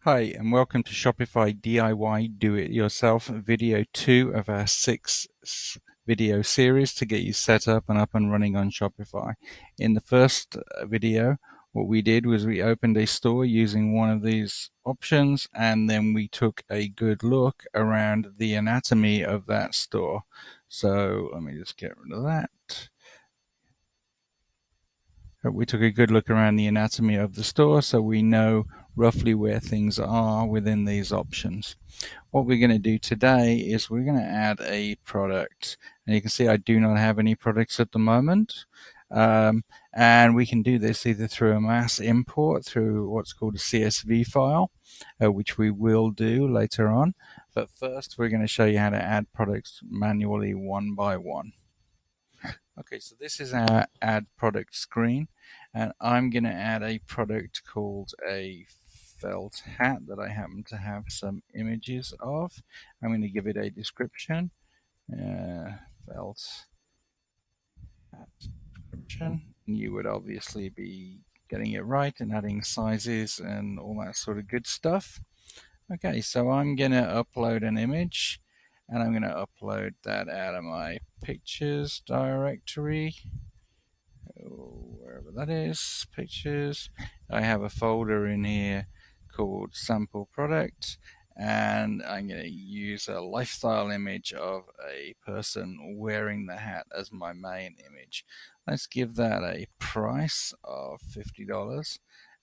Hi, and welcome to Shopify DIY Do-It-Yourself video 2 of our 6 video series to get you set up and up and running on Shopify. In the first video, what we did was we opened a store using one of these options, and then we took a good look around the anatomy of that store. So let me just get rid of that. We took a good look around the anatomy of the store so we know roughly where things are within these options. What we're going to do today is we're going to add a product, and you can see I do not have any products at the moment. And we can do this either through a mass import through what's called a CSV file, which we will do later on. But first, we're going to show you how to add products manually one by one. Okay, so this is our add product screen, and I'm going to add a product called a felt hat that I happen to have some images of. I'm going to give it a description. Felt hat description. You would obviously be getting it right and adding sizes and all that sort of good stuff. Okay, so I'm going to upload an image, and I'm going to upload that out of my pictures directory, wherever that is, pictures. I have a folder in here called sample product, and I'm going to use a lifestyle image of a person wearing the hat as my main image. Let's give that a price of $50,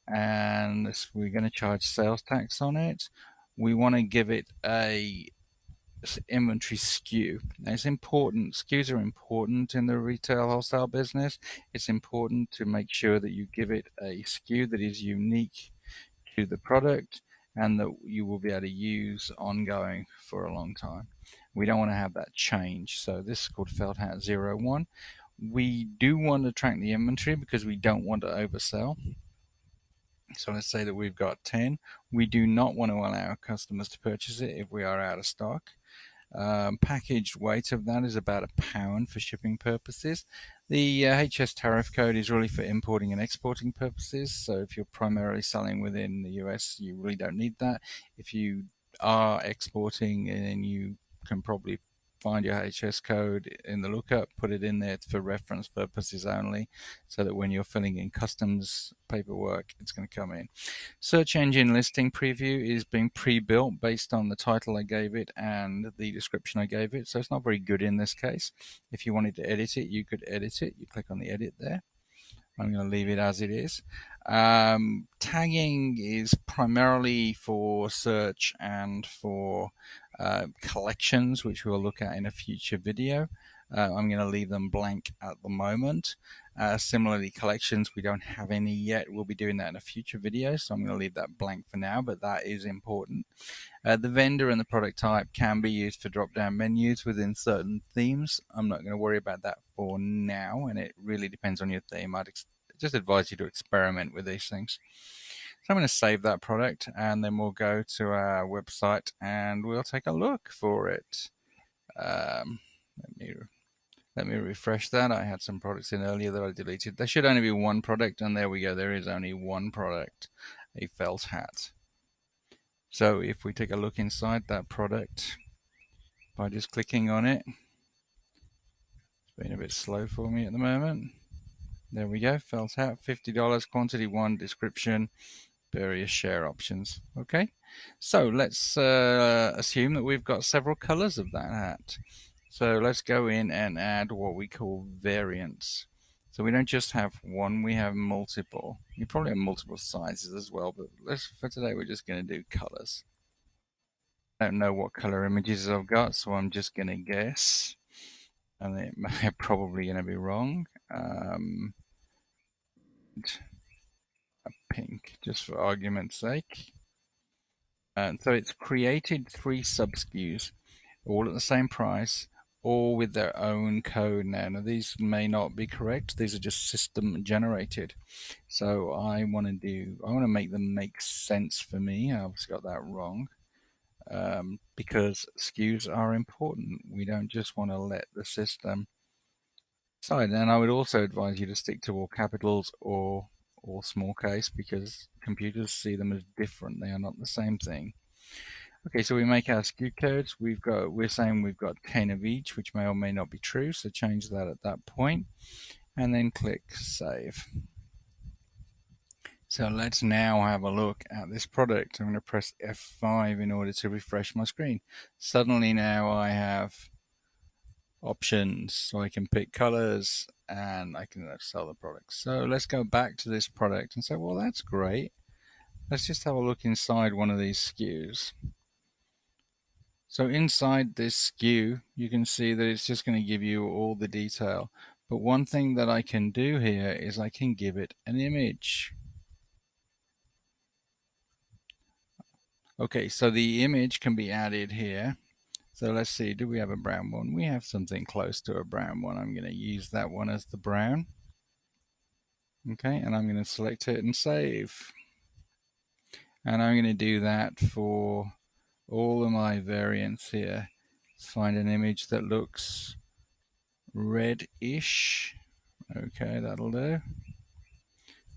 and we're going to charge sales tax on it. We want to give it a inventory SKU. Now, it's important. SKUs are important in the retail wholesale business. It's important to make sure that you give it a SKU that is unique to the product and that you will be able to use ongoing for a long time. We don't want to have that change. So this is called Felt Hat 01. We do want to track the inventory because we don't want to oversell. So let's say that we've got 10. We do not want to allow customers to purchase it if we are out of stock. Packaged weight of that is about £1 for shipping purposes. The HS tariff code is really for importing and exporting purposes. So if you're primarily selling within the US, you really don't need that. If you are exporting, and you can probably find your HS code in the lookup, put it in there for reference purposes only, so that when you're filling in customs paperwork, it's going to come in. Search engine listing preview is being pre-built based on the title I gave it and the description I gave it, so it's not very good in this case. If you wanted to edit it, you could edit it. You click on the edit there. I'm going to leave it as it is. Tagging is primarily for search and for collections, which we'll look at in a future video. I'm going to leave them blank at the moment. Similarly, collections, we don't have any yet. We'll be doing that in a future video, so I'm going to leave that blank for now, but that is important. The vendor and the product type can be used for drop-down menus within certain themes. I'm not going to worry about that for now, and it really depends on your theme. I'd just advise you to experiment with these things. So I'm going to save that product, and then we'll go to our website and we'll take a look for it. Let me refresh that. I had some products in earlier that I deleted. There should only be one product, and there we go. There is only one product, a felt hat. So if we take a look inside that product by just clicking on it, it's been a bit slow for me at the moment. There we go, felt hat, $50, quantity 1, description, various share options. Okay, so let's assume that we've got several colors of that hat. So let's go in and add what we call variants. So we don't just have one, we have multiple. You probably have multiple sizes as well, but for today we're just going to do colors. I don't know what color images I've got, so I'm just going to guess. And they're probably going to be wrong. A pink, just for argument's sake. And so it's created 3 sub-SKUs, all at the same price, all with their own code now. Now these may not be correct. These are just system generated. So I want to make them make sense for me. I obviously got that wrong. Because SKUs are important. We don't just want to let the system decide. And I would also advise you to stick to all capitals or or small case because computers see them as different. They are not the same thing. Okay, so we make our SKU codes. We're saying we've got 10 of each, which may or may not be true, so change that at that point, and then click Save. So let's now have a look at this product. I'm going to press F5 in order to refresh my screen. Suddenly now I have options, so I can pick colors and I can sell the product. So let's go back to this product and say, well, that's great. Let's just have a look inside one of these SKUs. So inside this SKU, you can see that it's just going to give you all the detail. But one thing that I can do here is I can give it an image. Okay, so the image can be added here. So let's see, do we have a brown one? We have something close to a brown one. I'm going to use that one as the brown. Okay, and I'm going to select it and save. And I'm going to do that for all of my variants here. Let's find an image that looks reddish. Okay, that'll do.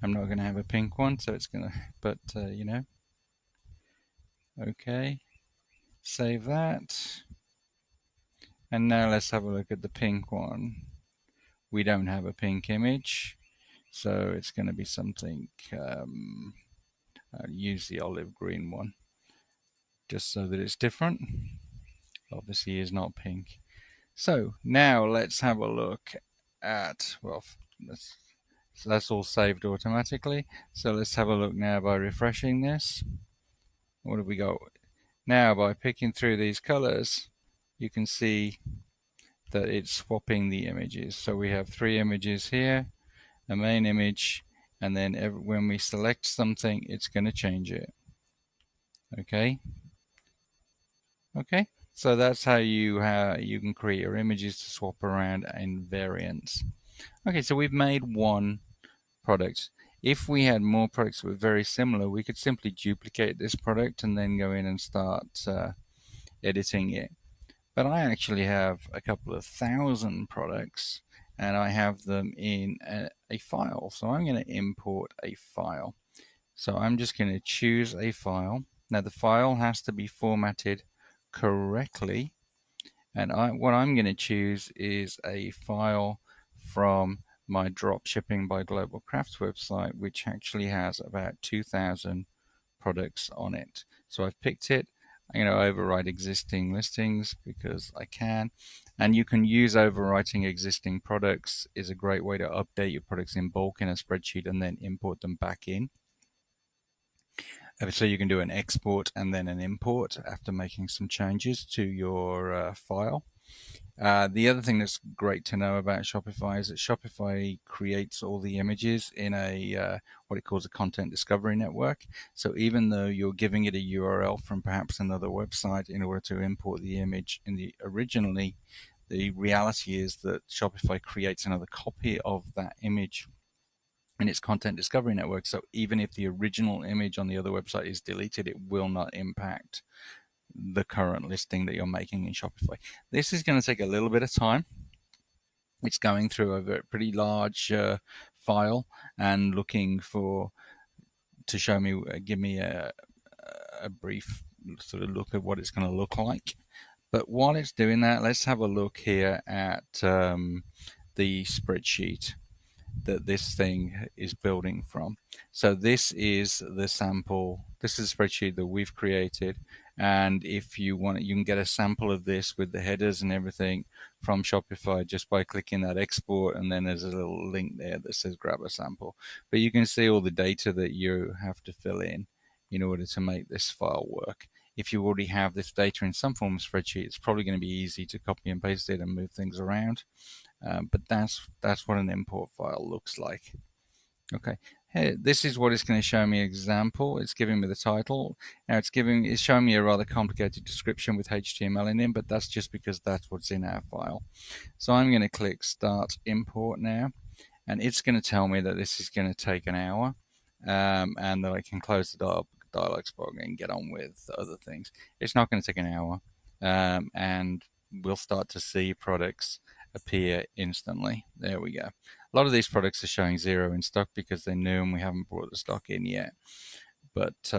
I'm not going to have a pink one, so it's going to, but you know. Okay, save that. And now let's have a look at the pink one. We don't have a pink image, so it's going to be something, I'll use the olive green one, just so that it's different. Obviously is not pink. So now let's have a look at, well, so that's all saved automatically. So let's have a look now by refreshing this. What have we got? Now by picking through these colors, you can see that it's swapping the images. So we have 3 images here, a main image, and then when we select something, it's going to change it. Okay. Okay. So that's how you can create your images to swap around in variants. Okay, so we've made one product. If we had more products that were very similar, we could simply duplicate this product and then go in and start editing it. But I actually have a couple of thousand products and I have them in a file. So I'm going to import a file. So I'm just going to choose a file. Now the file has to be formatted correctly. And what I'm going to choose is a file from my Dropshipping by Global Crafts website, which actually has about 2,000 products on it. So I've picked it. I'm going to override existing listings because I can. And you can use overwriting existing products is a great way to update your products in bulk in a spreadsheet and then import them back in. So you can do an export and then an import after making some changes to your file. The other thing that's great to know about Shopify is that Shopify creates all the images in a what it calls a content discovery network. So even though you're giving it a URL from perhaps another website in order to import the image originally, the reality is that Shopify creates another copy of that image in its content discovery network. So even if the original image on the other website is deleted, it will not impact the current listing that you're making in Shopify. This is going to take a little bit of time. It's going through a pretty large file and looking to show me, give me a brief sort of look at what it's going to look like. But while it's doing that, let's have a look here at the spreadsheet that this thing is building from. So this is the sample. This is a spreadsheet that we've created. And if you want it, you can get a sample of this with the headers and everything from Shopify just by clicking that export. And then there's a little link there that says grab a sample. But you can see all the data that you have to fill in order to make this file work. If you already have this data in some form of spreadsheet, it's probably going to be easy to copy and paste it and move things around. But that's what an import file looks like. Okay, hey, this is what it's going to show me an example. It's giving me the title. Now it's showing me a rather complicated description with HTML in it, but that's just because that's what's in our file. So I'm going to click Start Import now, and it's going to tell me that this is going to take an hour, and that I can close the dialog box and get on with other things. It's not going to take an hour, and we'll start to see products appear instantly. There we go. A lot of these products are showing 0 in stock because they're new and we haven't brought the stock in yet. But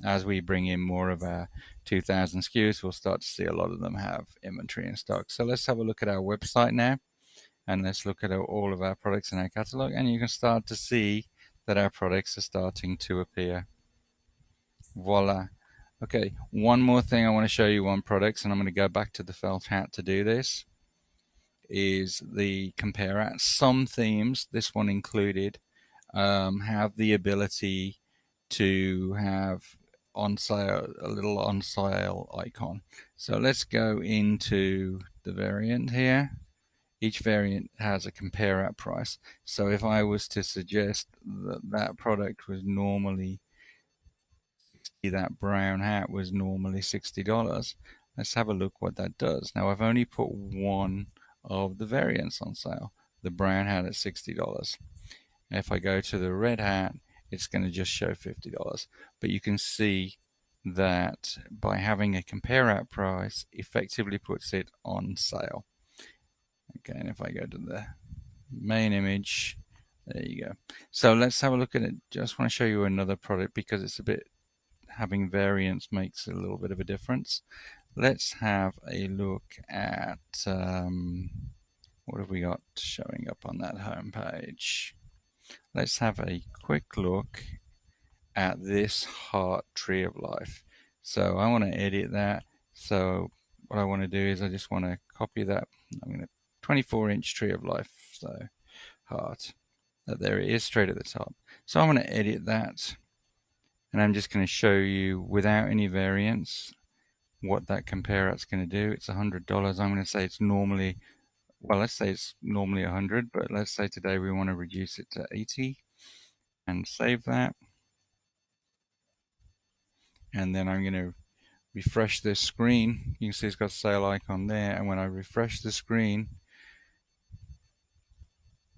as we bring in more of our 2000 SKUs, we'll start to see a lot of them have inventory in stock. So let's have a look at our website now, and let's look at all of our products in our catalog, and you can start to see that our products are starting to appear. Voila. Okay, one more thing I want to show you on products, and I'm going to go back to the felt hat to do this, is the compare at. Some themes, this one included, have the ability to have on sale, a little on sale icon. So let's go into the variant here. Each variant has a compare at price. So if I was to suggest that that product was normally, that brown hat was normally $60, let's have a look what that does. Now I've only put one of the variants on sale, the brown hat at $60. If I go to the red hat, it's going to just show $50. But you can see that by having a compare at price effectively puts it on sale. Okay, and if I go to the main image, there you go. So let's have a look at it. Just want to show you another product because it's a bit, having variants makes a little bit of a difference. Let's have a look at what have we got showing up on that home page. Let's have a quick look at this heart tree of life. So I want to edit that. So what I want to do is I just want to copy that. I'm going to 24-inch tree of life, so heart. There it is, straight at the top. So I'm going to edit that, and I'm just going to show you without any variants what that compare at's going to do. It's $100. I'm going to say it's normally, well, let's say it's normally 100, but let's say today we want to reduce it to 80 and save that. And then I'm going to refresh this screen. You can see it's got a sale icon there, and when I refresh the screen,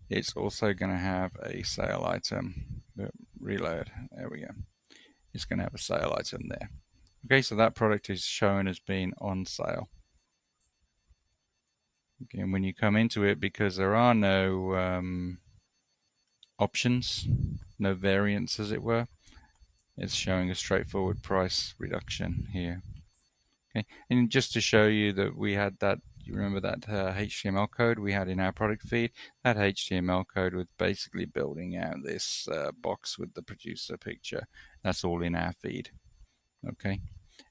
it's also going to have a sale item. Reload, there we go. It's going to have a sale item there. Okay, so that product is shown as being on sale. Okay, and when you come into it, because there are no options, no variants as it were, it's showing a straightforward price reduction here. Okay, and just to show you that we had that, you remember that HTML code we had in our product feed? That HTML code was basically building out this box with the producer picture. That's all in our feed. Okay,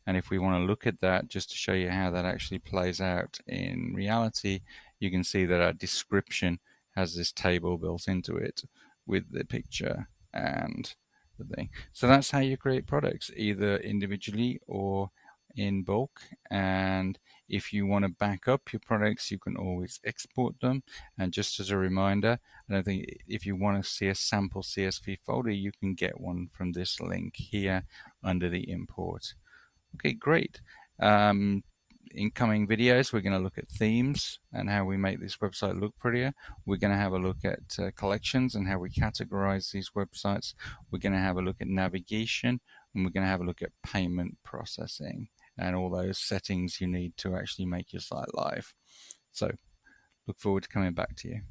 and if we want to look at that just to show you how that actually plays out in reality, you can see that our description has this table built into it with the picture and the thing. So that's how you create products, either individually or in bulk. And if you want to back up your products, you can always export them. And just as a reminder, I don't think if you want to see a sample CSV folder, you can get one from this link here under the import. Okay, great. In coming videos, we're going to look at themes and how we make this website look prettier. We're going to have a look at collections and how we categorize these websites. We're going to have a look at navigation, and we're going to have a look at payment processing and all those settings you need to actually make your site live. So look forward to coming back to you.